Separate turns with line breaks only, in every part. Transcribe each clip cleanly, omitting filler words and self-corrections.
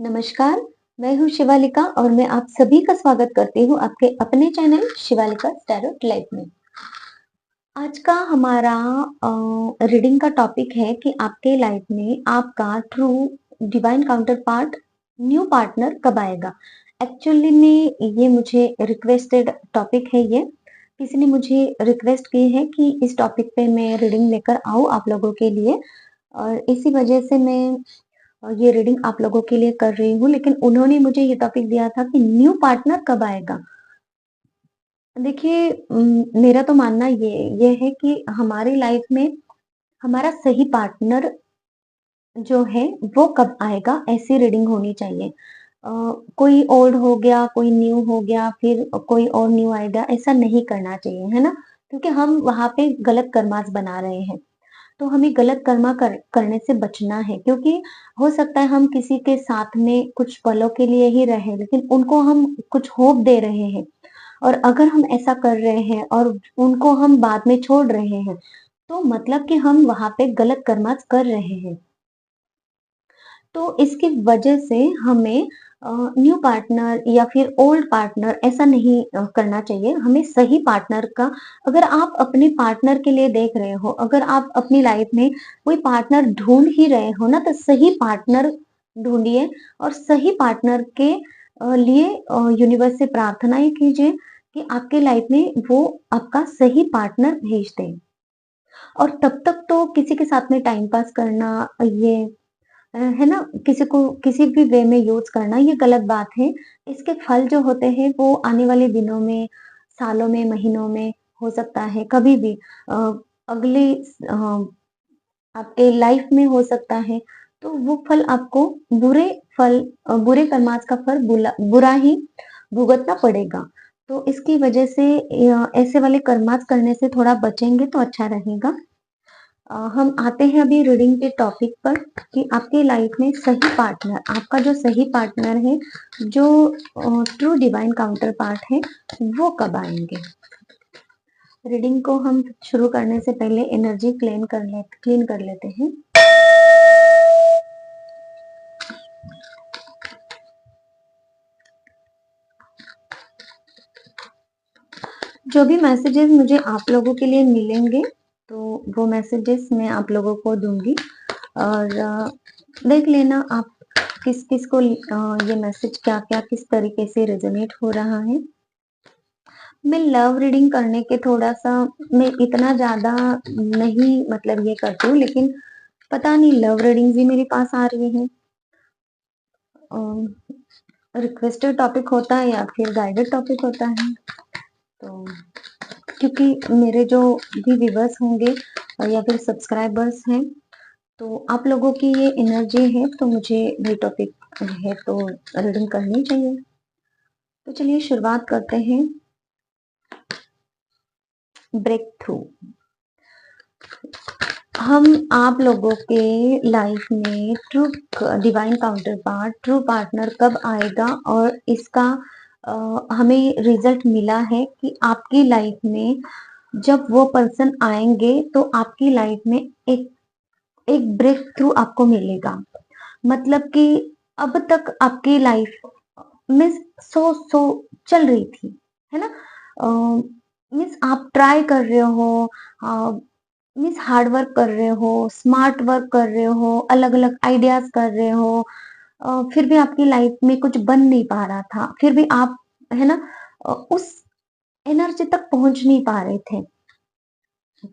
नमस्कार, मैं हूँ शिवालिका और मैं आप सभी का स्वागत करती हूँ आपके अपने चैनल शिवालिका टैरोट लाइफ में। आज का हमारा रीडिंग का टॉपिक है कि आपके लाइफ में आपका true divine counter part new partner कब आएगा। एक्चुअली में ये मुझे रिक्वेस्टेड टॉपिक है। ये किसी ने मुझे रिक्वेस्ट की है कि इस टॉपिक पे मैं रीडिंग लेकर आऊँ आप लोगों के लिए, और इसी वजह से मैं ये रीडिंग आप लोगों के लिए कर रही हूँ। लेकिन उन्होंने मुझे ये टॉपिक दिया था कि न्यू पार्टनर कब आएगा। देखिए, मेरा तो मानना ये है कि हमारी लाइफ में हमारा सही पार्टनर जो है वो कब आएगा, ऐसी रीडिंग होनी चाहिए। कोई ओल्ड हो गया, कोई न्यू हो गया, फिर कोई और न्यू आएगा, ऐसा नहीं करना चाहिए, है ना? क्योंकि हम वहाँ पे गलत कर्मास बना रहे हैं। तो हमें गलत कर्मा करने से बचना है, क्योंकि हो सकता है हम किसी के साथ में कुछ पलों के लिए ही रहें, लेकिन उनको हम कुछ होप दे रहे हैं। और अगर हम ऐसा कर रहे हैं और उनको हम बाद में छोड़ रहे हैं, तो मतलब कि हम वहाँ पे गलत कर्मास कर रहे हैं। तो इसकी वजह से हमें न्यू पार्टनर या फिर ओल्ड पार्टनर ऐसा नहीं करना चाहिए। हमें सही पार्टनर का, अगर आप अपने पार्टनर के लिए देख रहे हो, अगर आप अपनी लाइफ में कोई पार्टनर ढूंढ ही रहे हो ना, तो सही पार्टनर ढूंढिए और सही पार्टनर के लिए यूनिवर्स से प्रार्थनाएं कीजिए कि आपके लाइफ में वो आपका सही पार्टनर भेज दे। और तब तक तो किसी के साथ में टाइम पास करना, ये है ना, किसी को किसी भी वे में यूज़ करना ये गलत बात है। इसके फल जो होते हैं वो आने वाले दिनों में, सालों में, महीनों में हो सकता है, कभी भी अ, अगले आपके लाइफ में हो सकता है। तो वो फल आपको बुरे बुरे कर्मास का फल बुरा ही भुगतना पड़ेगा। तो इसकी वजह से ऐसे वाले कर्मास करने से थोड़ा बचेंगे तो अच्छा रहेगा। हम आते हैं अभी रीडिंग के टॉपिक पर कि आपके लाइफ में सही पार्टनर, आपका जो सही पार्टनर है, जो ट्रू डिवाइन काउंटर पार्ट है, वो कब आएंगे। रीडिंग को हम शुरू करने से पहले एनर्जी क्लीन कर लेते हैं। जो भी मैसेजेस मुझे आप लोगों के लिए मिलेंगे, तो वो मैसेजेस मैं आप लोगों को दूंगी। और देख लेना आप किस किस को ये मैसेज क्या क्या किस तरीके से रेजोनेट हो रहा है। मैं लव रीडिंग करने के थोड़ा सा, मैं इतना ज्यादा नहीं मतलब ये करती हूँ, लेकिन पता नहीं लव रीडिंग भी मेरे पास आ रही है। रिक्वेस्टेड टॉपिक होता है या फिर गाइडेड टॉपिक होता है। तो क्योंकि मेरे जो भी व्यूवर्स होंगे या फिर सब्सक्राइबर्स हैं, तो आप लोगों की ये एनर्जी है, तो मुझे ये टॉपिक है तो रीडिंग करनी चाहिए। तो चलिए शुरुआत करते हैं। Breakthrough. हम आप लोगों के लाइफ में true divine counterpart, true partner कब आएगा, और इसका हमें रिजल्ट मिला है कि आपकी लाइफ में जब वो पर्सन आएंगे तो आपकी लाइफ में एक एक ब्रेक थ्रू आपको मिलेगा। मतलब कि अब तक आपकी लाइफ में सो सो चल रही थी, है ना? मीन्स आप ट्राई कर रहे हो, मीन्स हार्ड वर्क कर रहे हो, स्मार्ट वर्क कर रहे हो, अलग अलग आइडियाज कर रहे हो, फिर भी आपकी लाइफ में कुछ बन नहीं पा रहा था, फिर भी आप, है ना, उस एनर्जी तक पहुंच नहीं पा रहे थे।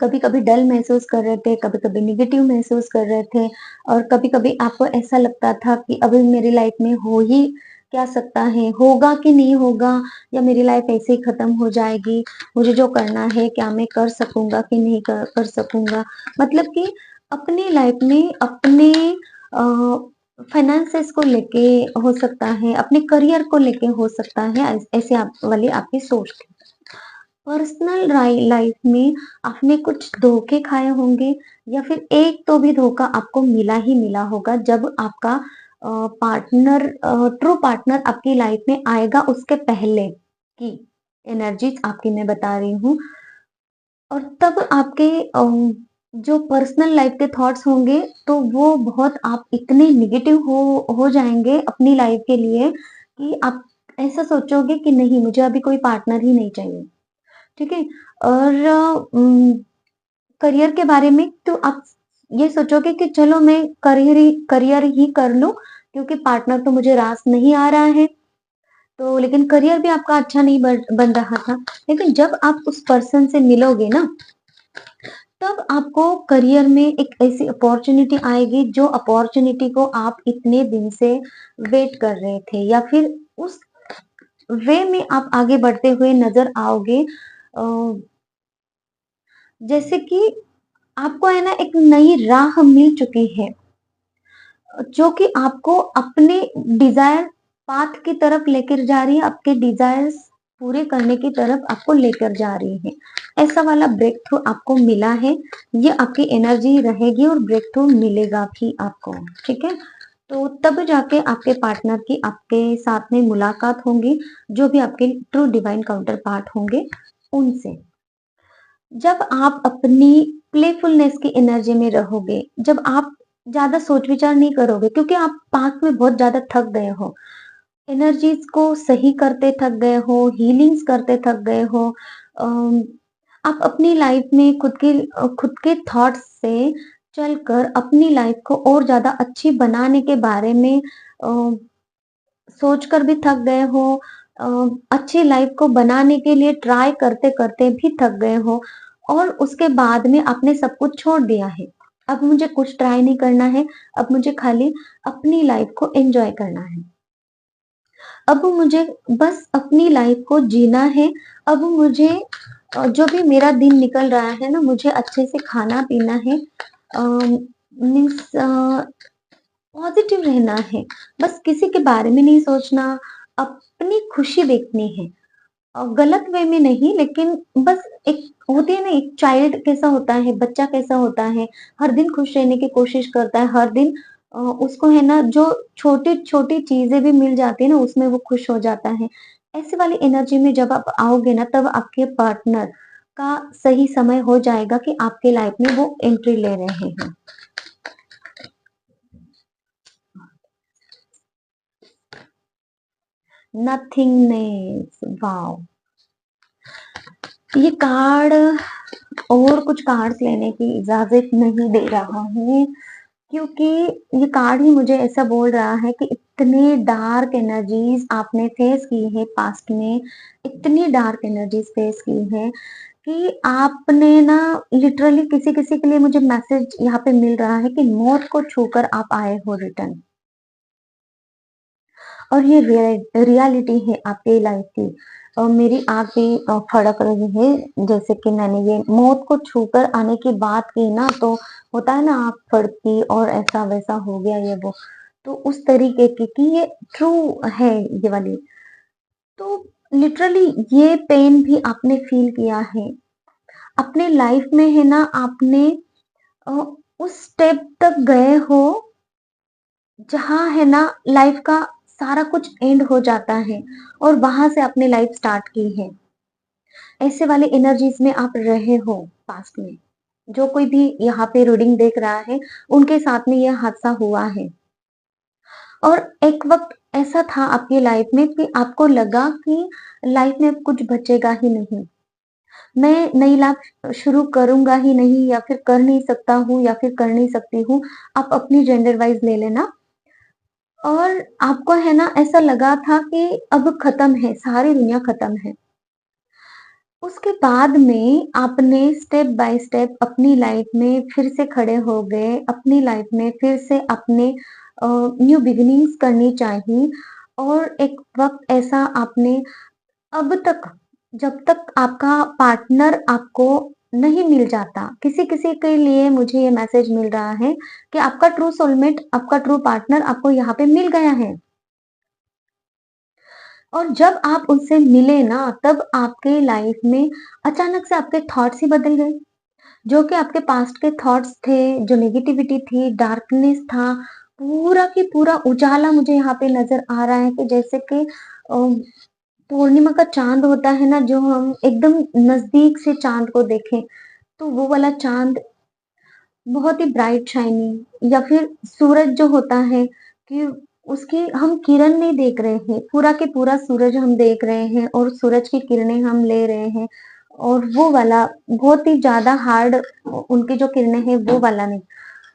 कभी कभी डल महसूस कर रहे थे, कभी कभी निगेटिव महसूस कर रहे थे, और कभी कभी आपको ऐसा लगता था कि अभी मेरी लाइफ में हो ही क्या सकता है, होगा कि नहीं होगा, या मेरी लाइफ ऐसे ही खत्म हो जाएगी, मुझे जो करना है क्या मैं कर सकूंगा कि नहीं कर सकूंगा। मतलब कि अपनी लाइफ में अपने फाइनेंसेस को लेके हो सकता है, अपने करियर को लेके हो सकता है, ऐसे आप वाली आपकी सोच थी। पर्सनल लाइफ में आपने कुछ धोखे खाए होंगे, या फिर एक तो भी धोखा आपको मिला ही मिला होगा जब आपका पार्टनर, ट्रू पार्टनर आपकी लाइफ में आएगा उसके पहले की एनर्जीज आपकी मैं बता रही हूँ। और तब आपके जो पर्सनल लाइफ के थॉट्स होंगे, तो वो बहुत आप इतने नेगेटिव हो जाएँगे अपनी लाइफ के लिए कि आप ऐसा सोचोगे कि नहीं, मुझे अभी कोई पार्टनर ही नहीं चाहिए, ठीक है? और करियर के बारे में तो आप ये सोचोगे कि चलो मैं करियर ही कर लूँ, क्योंकि पार्टनर तो मुझे रास नहीं आ रहा है। तो लेकिन करियर भी आपका अच्छा नहीं बन रहा था। लेकिन जब आप उस पर्सन से मिलोगे ना, तब आपको करियर में एक ऐसी अपॉर्च्युनिटी आएगी, जो अपॉर्च्युनिटी को आप इतने दिन से वेट कर रहे थे, या फिर उस वे में आप आगे बढ़ते हुए नज़र आओगे। अ, जैसे कि आपको है ना एक नई राह मिल चुकी है, जो कि आपको अपने डिज़ायर पाथ की तरफ लेकर जा रही है, आपके डिज़ायर्स पूरे करने की तरफ आपको लेकर जा रही है। ऐसा वाला ब्रेक थ्रू आपको मिला है, ये आपकी एनर्जी रहेगी और ब्रेक थ्रू मिलेगा भी आपको, ठीक है? तो तब जाके आपके पार्टनर की आपके साथ में मुलाकात होंगी, जो भी आपके ट्रू डिवाइन काउंटर पार्ट होंगे, उनसे। जब आप अपनी प्लेफुलनेस की एनर्जी में रहोगे, जब आप ज़्यादा सोच विचार नहीं करोगे, क्योंकि आप पास्ट में बहुत ज़्यादा थक गए हो, एनर्जीज़ को सही करते थक गए हो, हीलिंग्स करते थक गए हो। अम, आप अपनी लाइफ में खुद के थॉट्स से चलकर अपनी लाइफ को और ज़्यादा अच्छी बनाने के बारे में अ, सोचकर भी थक गए हो, अ, अच्छी लाइफ को बनाने के लिए ट्राई करते-करते भी थक गए हो, और उसके बाद में आपने सब कुछ छोड़ दिया है। अब मुझे कुछ ट्राई नहीं करना है, अब मुझे खाली अपनी लाइफ को एन्जॉय करना है। अब मुझे बस अपनी लाइफ को जीना है। अब मुझे जो भी मेरा दिन निकल रहा है ना, मुझे अच्छे से खाना-पीना है। मीन्स पॉज़िटिव रहना है। बस किसी के बारे में नहीं सोचना, अपनी खुशी देखनी है। गलत वे में नहीं, लेकिन बस एक होती है ना, एक चाइल्ड कैसा होता है, बच्चा कैसा होता है, हर दिन खुश रहने की कोशिश करता है, हर दिन उसको है ना जो छोटी-छोटी चीज़ें भी मिल जाती है ना, उसमें वो खुश हो जाता है। ऐसे वाली एनर्जी में जब आप आओगे ना, तब आपके पार्टनर का सही समय हो जाएगा कि आपके लाइफ में वो एंट्री ले रहे हैं। Nothingness, wow! ये कार्ड और कुछ कार्ड्स लेने की इजाज़त नहीं दे रहा है, क्योंकि ये कार्ड ही मुझे ऐसा बोल रहा है कि इतने डार्क एनर्जीज़ आपने फेस की है पास्ट में, इतनी डार्क एनर्जीज़ फेस की है कि आपने ना लिटरली किसी-किसी के लिए मुझे मैसेज यहाँ पे मिल रहा है कि मौत को छूकर आप आए हो रिटर्न। और ये रियलिटी है आपकी लाइफ की। मेरी आँख भी फड़क रही है, जैसे कि मैंने ये मौत को छूकर आने की बात की ना, तो होता है ना आँख फड़की और ऐसा-वैसा हो गया ये वो। तो उस तरीके की कि ये ट्रू है ये वाली। तो लिटरली ये पेन भी आपने फ़ील किया है। अपने लाइफ में है ना, आपने अ, उस स्टेप तक गए हो, जहाँ है ना लाइफ का सारा कुछ एंड हो जाता है, और वहां से आपने लाइफ स्टार्ट की है। ऐसे वाले एनर्जीज में आप रहे हो पास्ट में। जो कोई भी यहाँ पे रीडिंग देख रहा है, उनके साथ में यह हादसा हुआ है। और एक वक्त ऐसा था आपकी लाइफ में कि आपको लगा कि लाइफ में अब कुछ बचेगा ही नहीं, मैं नई लाइफ शुरू करूंगा ही नहीं, या फिर कर नहीं सकता हूँ, या फिर कर नहीं सकती हूँ। आप अपनी जेंडर वाइज ले लेना। और आपको है ना ऐसा लगा था कि अब खत्म है, सारी दुनिया खत्म है। उसके बाद में आपने स्टेप बाय स्टेप अपनी लाइफ में फिर से खड़े हो गए, अपनी लाइफ में फिर से अपने न्यू बिगिनिंग्स करनी चाहिए। और एक वक़्त ऐसा आपने अब तक, जब तक आपका पार्टनर आपको नहीं मिल जाता, किसी-किसी के लिए मुझे ये मैसेज मिल रहा है कि आपका ट्रू सोलमेट, आपका ट्रू पार्टनर आपको यहाँ पे मिल गया है। और जब आप उससे मिले ना, तब आपके लाइफ में अचानक से आपके थॉट्स ही बदल गए। जो कि आपके पास्ट के थॉट्स थे, जो नेगेटिविटी थी, डार्कनेस था, पूरा की पूरा उजाला मुझे यहाँ पे नज़र आ रहा है कि जैसे कि पूर्णिमा का चाँद होता है ना, जो हम एकदम नज़दीक से चाँद को देखें, तो वो वाला चाँद बहुत ही ब्राइट शाइनिंग, या फिर सूरज जो होता है कि उसकी हम किरण नहीं देख रहे हैं, पूरा के पूरा सूरज हम देख रहे हैं और सूरज की किरणें हम ले रहे हैं, और वो वाला बहुत ही ज़्यादा हार्ड उनकी जो किरणें हैं वो वाला नहीं,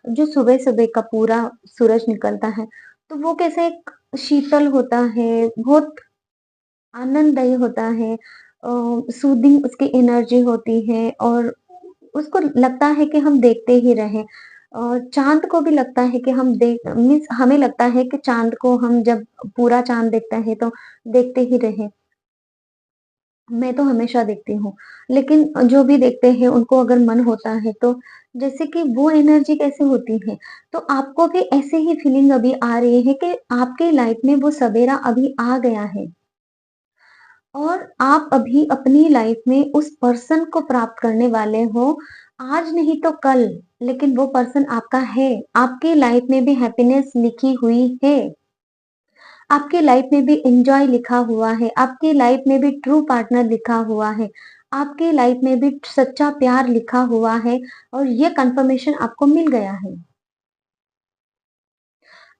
जो सुबह-सुबह का पूरा सूरज निकलता है, तो वो कैसे एक शीतल होता है, बहुत आनंददायी होता है, सूदिंग उसकी एनर्जी होती है, और उसको लगता है कि हम देखते ही रहें। चाँद को भी लगता है कि हम देख मीन्स हमें लगता है कि चाँद को हम जब पूरा चाँद देखते हैं तो देखते ही रहें। मैं तो हमेशा देखती हूँ, लेकिन जो भी देखते हैं उनको अगर मन होता है तो जैसे कि वो एनर्जी कैसे होती है, तो आपको भी ऐसे ही फीलिंग अभी आ रही है कि आपकी लाइफ में वो सवेरा अभी आ गया है। और आप अभी अपनी लाइफ में उस पर्सन को प्राप्त करने वाले हो, आज नहीं तो कल, लेकिन वो पर्सन आपका है। आपकी लाइफ में भी हैप्पीनेस लिखी हुई है, आपकी लाइफ में भी एन्जॉय लिखा हुआ है, आपकी लाइफ में भी ट्रू पार्टनर लिखा हुआ है, आपकी लाइफ में भी सच्चा प्यार लिखा हुआ है, और ये कन्फर्मेशन आपको मिल गया है।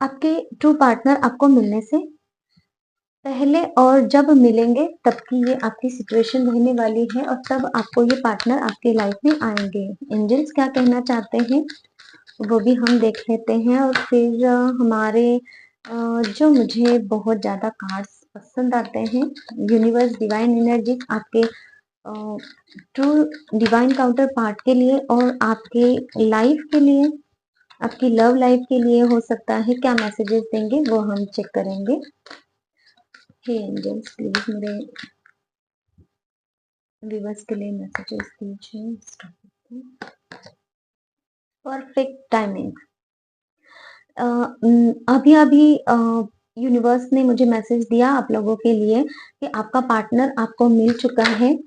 आपके ट्रू पार्टनर आपको मिलने से पहले और जब मिलेंगे तब की ये आपकी सिचुएशन रहने वाली है, और तब आपको ये पार्टनर आपकी लाइफ में आएँगे। एंजल्स क्या कहना चाहते हैं, वो भी हम देख लेते हैं, और फिर हमारे जो मुझे बहुत ज़्यादा कार्ड्स पसंद आते हैं, यूनिवर्स डिवाइन एनर्जी आपके ट्रू डिवाइन काउंटर पार्ट के लिए और आपके लाइफ के लिए, आपकी लव लाइफ के लिए हो सकता है, क्या मैसेजेस देंगे वो हम चेक करेंगे। हे एंजल्स प्लीज मेरे व्यूअर्स के लिए मैसेजेस दीजिए। Perfect timing. अभी-अभी यूनिवर्स ने मुझे मैसेज दिया आप लोगों के लिए कि आपका पार्टनर आपको मिल चुका है,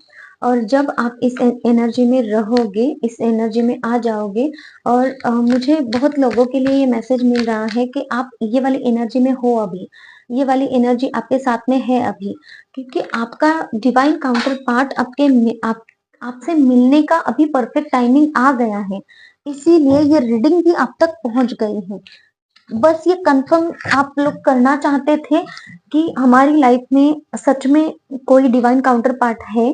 और जब आप इस एनर्जी में रहोगे, इस एनर्जी में आ जाओगे, और मुझे बहुत लोगों के लिए ये मैसेज मिल रहा है कि आप ये वाली एनर्जी में हो अभी, ये वाली एनर्जी आपके साथ में है अभी, क्योंकि आपका डिवाइन काउंटर पार्ट आपसे मिलने का अभी परफेक्ट टाइमिंग आ गया है, इसीलिए ये रीडिंग भी आप तक पहुंच गई है। बस ये कंफर्म आप लोग करना चाहते थे कि हमारी लाइफ में सच में कोई डिवाइन काउंटर पार्ट है,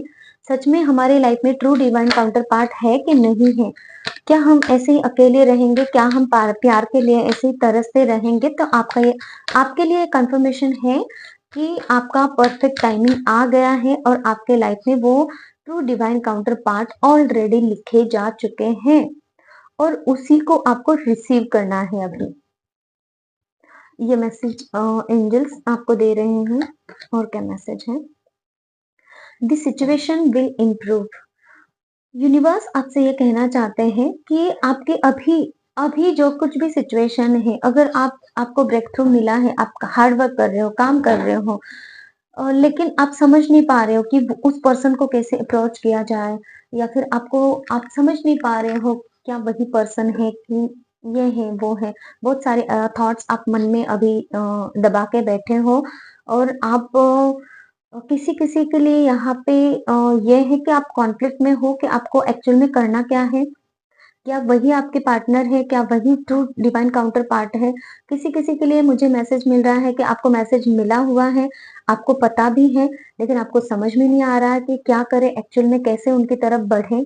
सच में हमारी लाइफ में ट्रू डिवाइन काउंटर पार्ट है कि नहीं है, क्या हम ऐसे ही अकेले रहेंगे, क्या हम प्यार के लिए ऐसे ही तरसते रहेंगे, तो आपका ये आपके लिए कंफर्मेशन है कि आपका परफेक्ट टाइमिंग आ गया है, और आपके लाइफ में वो true divine counter part already लिखे जा चुके हैं, और उसी को आपको रिसीव करना है अभी। ये मैसेज एंजल्स आपको दे रहे हैं, और क्या मैसेज है, the situation will improve. Universe आपसे ये कहना चाहते हैं कि आपके अभी अभी जो कुछ भी सिचुएशन है, अगर आपको ब्रेक थ्रू मिला है, आप हार्ड वर्क कर रहे हो, काम कर रहे हो, लेकिन आप समझ नहीं पा रहे हो कि उस पर्सन को कैसे अप्रोच किया जाए, या फिर आप समझ नहीं पा रहे हो क्या वही पर्सन है कि ये है वो है, बहुत सारे थॉट्स आप मन में अभी दबा के बैठे हो, और आप किसी किसी के लिए यहाँ पे ये है कि आप कॉन्फ्लिक्ट में हो कि आपको एक्चुअल में करना क्या है, क्या वही आपके पार्टनर है, क्या वही ट्रू डिवाइन काउंटर पार्ट है। किसी-किसी के लिए मुझे मैसेज मिल रहा है कि आपको मैसेज मिला हुआ है, आपको पता भी है, लेकिन आपको समझ में नहीं आ रहा है कि क्या करें, एक्चुअल में कैसे उनकी तरफ बढ़ें।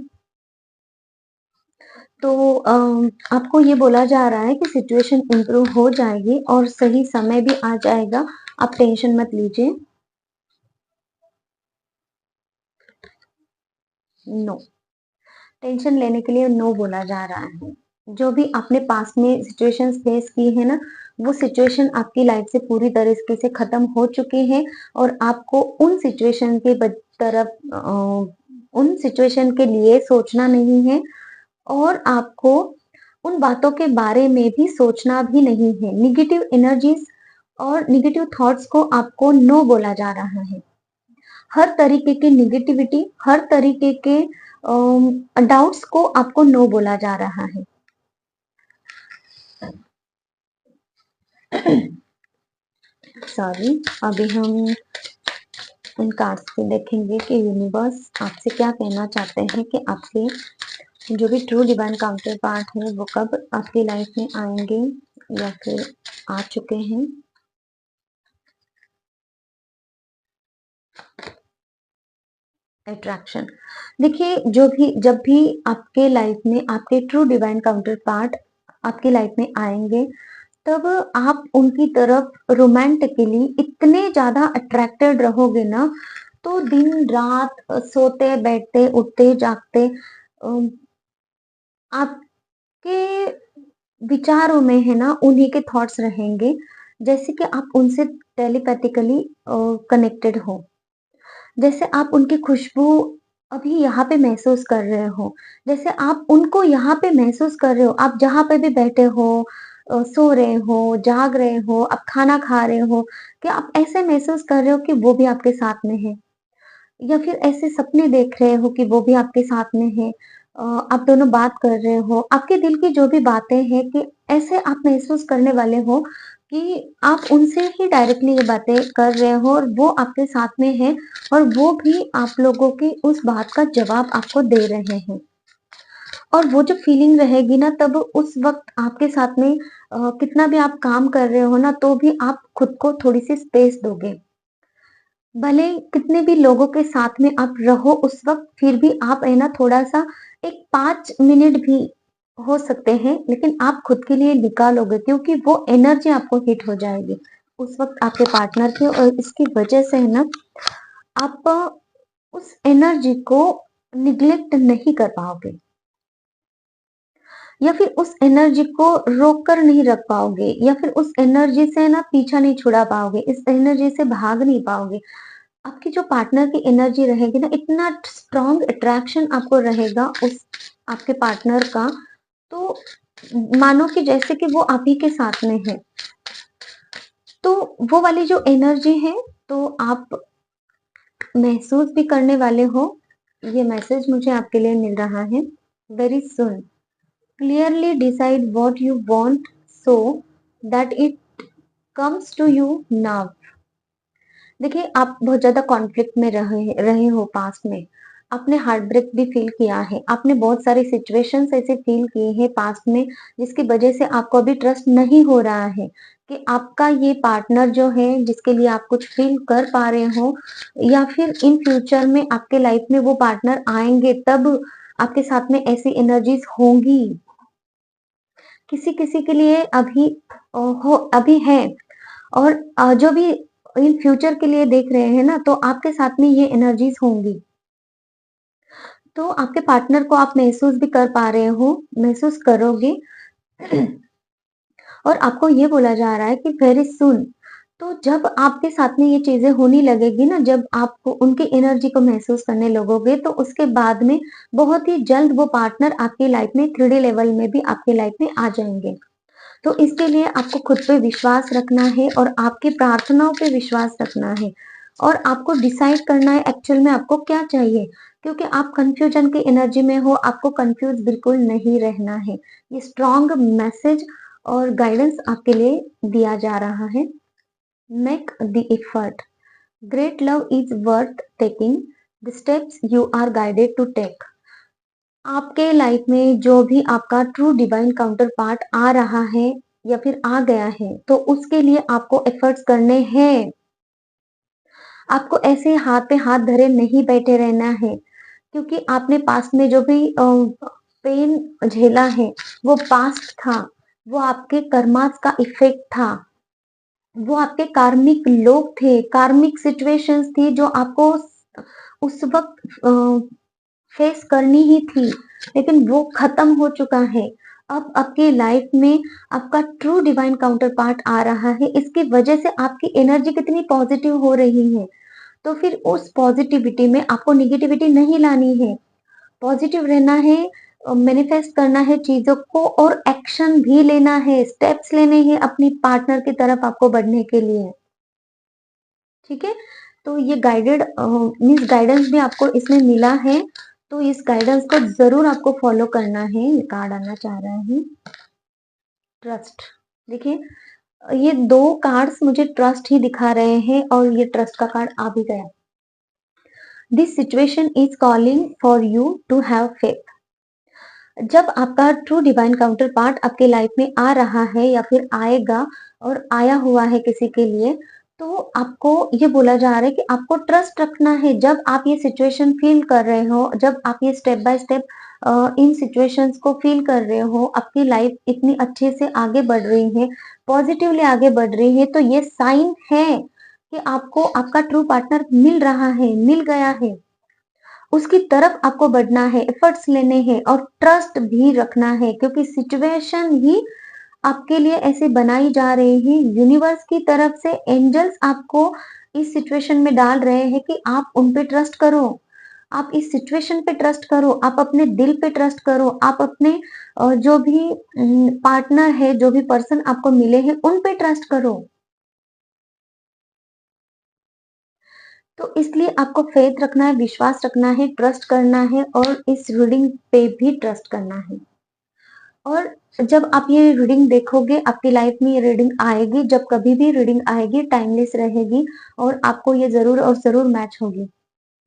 तो आपको ये बोला जा रहा है कि सिचुएशन इम्प्रूव हो जाएगी और सही समय भी आ जाएगा, आप टेंशन मत लीजिए। नो। टेंशन लेने के लिए नो बोला जा रहा है। जो भी आपने पास्ट में सिचुएशंस फेस की है ना, वो सिचुएशन आपकी लाइफ से पूरी तरीके से खत्म हो चुकी है, और आपको उन सिचुएशन के तरफ उन सिचुएशन के लिए सोचना नहीं है, और आपको उन बातों के बारे में भी सोचना भी नहीं है। नेगेटिव एनर्जीज और नेगेटिव थॉट्स को आपको नो बोला जा रहा है। हर तरीके की नेगेटिविटी, हर तरीके के डाउट्स को आपको नो बोला जा रहा है। सॉरी, अभी हम इन कार्ड्स पे देखेंगे कि यूनिवर्स आपसे क्या कहना चाहते हैं कि आपके जो भी ट्रू डिवाइन काउंटर पार्ट है वो कब आपकी लाइफ में आएंगे या फिर आ चुके हैं। अट्रैक्शन, देखिए जब भी आपके लाइफ में आपके ट्रू डिवाइन काउंटर पार्ट आपकी लाइफ में आएंगे, तब आप उनकी तरफ रोमांटिकली इतने ज्यादा अट्रैक्टेड रहोगे ना, तो दिन रात सोते बैठते उठते जागते अम, आपके विचारों में है ना उन्हीं के थॉट्स रहेंगे, जैसे कि आप उनसे टेलीपैथिकली कनेक्टेड हो। जैसे आप उनकी खुशबू अभी यहाँ पे महसूस कर रहे हो, जैसे आप उनको यहाँ पे महसूस कर रहे हो, आप जहाँ पे भी बैठे हो, सो रहे हो, जाग रहे हो, आप खाना खा रहे हो, क्या आप ऐसे महसूस कर रहे हो कि वो भी आपके साथ में है? या फिर ऐसे सपने देख रहे हो कि वो भी आपके साथ में है, आप दोनों बात कर रहे हो, आपके दिल की जो भी बातें हैं कि ऐसे आप महसूस करने वाले हो कि आप उनसे ही डायरेक्टली ये बातें कर रहे हो और वो आपके साथ में है और वो भी आप लोगों की उस बात का जवाब आपको दे रहे हैं। और वो जो फीलिंग रहेगी ना, तब उस वक़्त आपके साथ में कितना भी आप काम कर रहे हो ना, तो भी आप खुद को थोड़ी-सी स्पेस दोगे। भले कितने भी लोगों के साथ में आप रहो उस वक़्त, फिर भी आप है ना थोड़ा-सा एक 5 मिनट भी हो सकते हैं, लेकिन आप खुद के लिए निकालोगे क्योंकि वो एनर्जी आपको हिट हो जाएगी, उस वक़्त आपके पार्टनर की, और इसकी वजह से है ना आप उस एनर्जी को निग्लेक्ट नहीं कर पाओगे या फिर उस एनर्जी को रोक कर नहीं रख पाओगे या फिर उस एनर्जी से ना पीछा नहीं छुड़ा पाओगे, इस एनर्जी से भाग नहीं पाओगे। आपकी जो पार्टनर की एनर्जी रहेगी ना, इतना स्ट्रॉन्ग अट्रैक्शन आपको रहेगा उस आपके पार्टनर का, तो मानो कि जैसे कि वो आप ही के साथ में है। तो वो वाली जो एनर्जी है, तो आप महसूस भी करने वाले हो। ये मैसेज मुझे आपके लिए मिल रहा है। Very soon clearly decide what you want so that it comes to you now. देखिए, आप बहुत ज़्यादा कॉन्फ्लिक्ट में रहे रहे हो पास्ट में। आपने हार्ट ब्रेक भी फ़ील किया है। आपने बहुत सारी सिचुएशंस ऐसे फ़ील किए हैं पास्ट में, जिसकी वज़ह से आपको अभी ट्रस्ट नहीं हो रहा है कि आपका ये पार्टनर जो है, जिसके लिए आप कुछ फ़ील कर पा रहे हो या फिर इन फ्यूचर में आपके लाइफ़ में वो पार्टनर आएँगे, तब आपके साथ में ऐसी एनर्जीज़ होंगी। किसी-किसी के लिए अभी अभी है, और जो भी इन फ्यूचर के लिए देख रहे हैं ना, तो आपके साथ में ये एनर्जीज़ होंगी। तो आपके पार्टनर को आप महसूस भी कर पा रहे हो, महसूस करोगे। और आपको ये बोला जा रहा है कि वेरी सून, तो जब आपके साथ में ये चीज़ें होने लगेगी ना, जब आप उनकी एनर्जी को महसूस करने लगोगे, तो उसके बाद में बहुत ही जल्द वो पार्टनर आपकी लाइफ में 3D लेवल में भी आपकी लाइफ में आ जाएँगे। तो इसके लिए आपको खुद पे विश्वास रखना है और आपकी प्रार्थनाओं पे विश्वास रखना है और आपको डिसाइड करना है एक्चुअल में आपको क्या चाहिए, क्योंकि आप कंफ्यूजन की एनर्जी में हो, आपको कंफ्यूज बिल्कुल नहीं रहना है। ये स्ट्रॉन्ग मैसेज और गाइडेंस आपके लिए दिया जा रहा है। Make the effort, great love is worth taking, the steps you are guided to take. आपके लाइफ में जो भी आपका ट्रू डिवाइन काउंटर पार्ट आ रहा है या फिर आ गया है, तो उसके लिए आपको एफर्ट्स करने हैं। आपको ऐसे हाथ पे हाथ धरे नहीं बैठे रहना है, क्योंकि आपने पास्ट में जो भी पेन झेला है, वो पास्ट था, वो आपके कर्मास का इफेक्ट था, वो आपके कार्मिक लोग थे, कार्मिक सिचुएशंस थी जो आपको उस वक्त फेस करनी ही थी, लेकिन वो खत्म हो चुका है। अब आपकी लाइफ में आपका ट्रू डिवाइन काउंटर पार्ट आ रहा है, इसकी वजह से आपकी एनर्जी कितनी पॉजिटिव हो रही है। तो फिर उस पॉजिटिविटी में आपको नेगेटिविटी नहीं लानी है, पॉजिटिव रहना है, मैनिफेस्ट करना है चीज़ों को और एक्शन भी लेना है, स्टेप्स लेने हैं अपनी पार्टनर की तरफ आपको बढ़ने के लिए। ठीक है? तो ये गाइडेड मीन्स गाइडेंस भी आपको इसमें मिला है, तो इस गाइडेंस को ज़रूर आपको फॉलो करना है। ये कार्ड आना चाह रहा है, ट्रस्ट। देखिए, ये 2 कार्ड्स मुझे ट्रस्ट ही दिखा रहे हैं और ये ट्रस्ट का कार्ड आ भी गया। This situation is calling for you to have faith. जब आपका ट्रू डिवाइन काउंटर पार्ट आपके लाइफ में आ रहा है या फिर आएगा और आया हुआ है किसी के लिए, तो आपको ये बोला जा रहा है कि आपको ट्रस्ट रखना है। जब आप ये सिचुएशन फील कर रहे हो, जब आप ये step by step in situations को फील कर रहे हो, आपकी लाइफ इतनी अच्छे से आगे बढ़ रही है, पॉजिटिवली आगे बढ़ रही है, तो ये साइन है कि आपको आपका ट्रू पार्टनर मिल रहा है, मिल गया है। उसकी तरफ आपको बढ़ना है, एफर्ट्स लेने हैं और ट्रस्ट भी रखना है, क्योंकि सिचुएशन ही आपके लिए ऐसे बनाई जा रही है। यूनिवर्स की तरफ से एंजल्स आपको इस सिचुएशन में डाल रहे हैं कि आप उन पे ट्रस्ट करो, आप इस सिचुएशन पे ट्रस्ट करो, आप अपने दिल पे ट्रस्ट करो, आप अपने जो भी पार्टनर है, जो भी पर्सन आपको मिले हैं, उन पे ट्रस्ट करो। तो इसलिए आपको फेथ रखना है, विश्वास रखना है, ट्रस्ट करना है और इस रीडिंग पे भी ट्रस्ट करना है। और जब आप ये रीडिंग देखोगे, आपकी लाइफ में ये रीडिंग आएगी, जब कभी भी रीडिंग आएगी, टाइमलेस रहेगी और आपको ये ज़रूर और ज़रूर मैच होगी।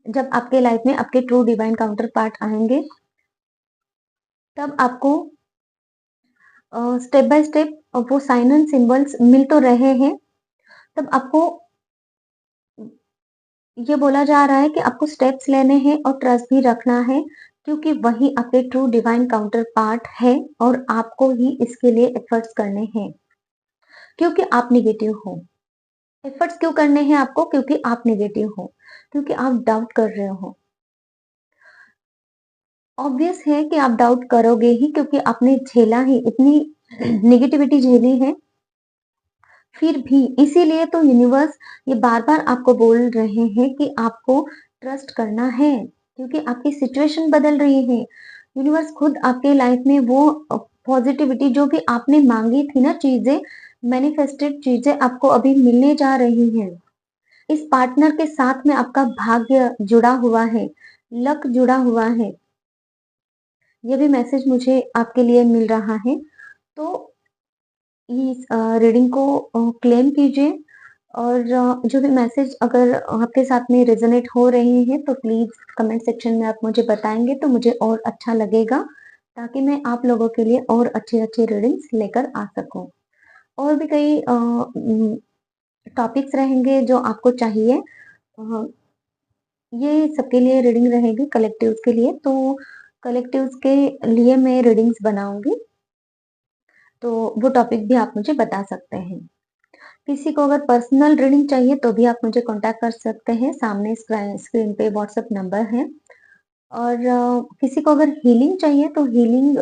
जब आपके लाइफ में आपके ट्रू डिवाइन काउंटर पार्ट आएँगे, तब आपको स्टेप बाय स्टेप वो साइन एंड सिंबल्स मिल तो रहे हैं, तब आपको ये बोला जा रहा है कि आपको स्टेप्स लेने हैं और ट्रस्ट भी रखना है, क्योंकि वही आपके ट्रू डिवाइन काउंटर पार्ट है और आपको ही इसके लिए एफर्ट्स करने हैं, क्योंकि आप नेगेटिव हो। एफर्ट्स क्यों करने हैं आपको? क्योंकि आप नेगेटिव हो, क्योंकि आप डाउट कर रहे हो। ऑब्वियस है कि आप डाउट करोगे ही, क्योंकि आपने झेला ही इतनी नेगेटिविटी झेली है। फिर भी इसीलिए तो यूनिवर्स ये बार-बार आपको बोल रहे हैं कि आपको ट्रस्ट करना है, क्योंकि आपकी सिचुएशन बदल रही है। यूनिवर्स खुद आपके लाइफ में वो पॉजिटिविटी जो भी आपने माँगी थी ना चीज़ें, मैनिफेस्टेड चीज़ें आपको अभी मिलने जा रही हैं। इस पार्टनर के साथ में आपका भाग्य जुड़ा हुआ है, लक जुड़ा हुआ है। ये भी मैसेज मुझे आपके लिए मिल रहा है। तो इस रीडिंग को क्लेम कीजिए और जो भी मैसेज अगर आपके साथ में रेज़ोनेट हो रहे हैं, तो प्लीज़ कमेंट सेक्शन में आप मुझे बताएँगे तो मुझे और अच्छा लगेगा, ताकि मैं आप लोगों के लिए और अच्छे-अच्छे रीडिंग्स लेकर आ सकूँ। और भी कई टॉपिक्स रहेंगे जो आपको चाहिए, अ, ये सबके लिए रीडिंग रहेगी कलेक्टिव्स के लिए, तो कलेक्टिव्स के लिए मैं रीडिंग्स बनाऊँगी, तो वो टॉपिक भी आप मुझे बता सकते हैं। किसी को अगर पर्सनल रीडिंग चाहिए तो भी आप मुझे कॉन्टैक्ट कर सकते हैं, सामने स्क्रीन पे व्हाट्सएप नंबर है। और किसी को अगर हीलिंग चाहिए तो हीलिंग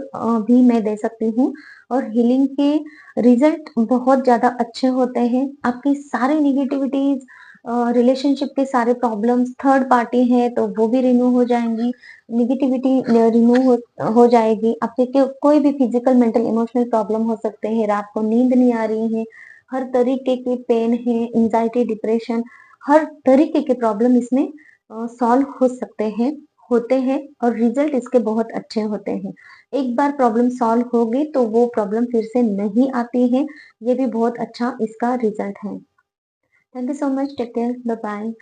भी मैं दे सकती हूँ और हीलिंग के रिजल्ट बहुत ज़्यादा अच्छे होते हैं। आपकी सारी नेगेटिविटीज़, रिलेशनशिप के सारे प्रॉब्लम्स, थर्ड पार्टी है तो वो भी रिमूव हो जाएँगी, नेगेटिविटी रिमूव हो जाएगी। आपके कोई भी फिजिकल, मेंटल, इमोशनल प्रॉब्लम हो सकते हैं, रात को नींद नहीं आ रही है, हर तरीके के पेन है, एंग्ज़ायटी, डिप्रेशन, हर तरीके के प्रॉब्लम इसमें सॉल्व हो सकते हैं, होते हैं और रिजल्ट इसके बहुत अच्छे होते हैं। एक बार प्रॉब्लम सॉल्व हो गई तो वो प्रॉब्लम फिर से नहीं आती है, ये भी बहुत अच्छा इसका रिजल्ट है। Thank you so much, take care, bye bye.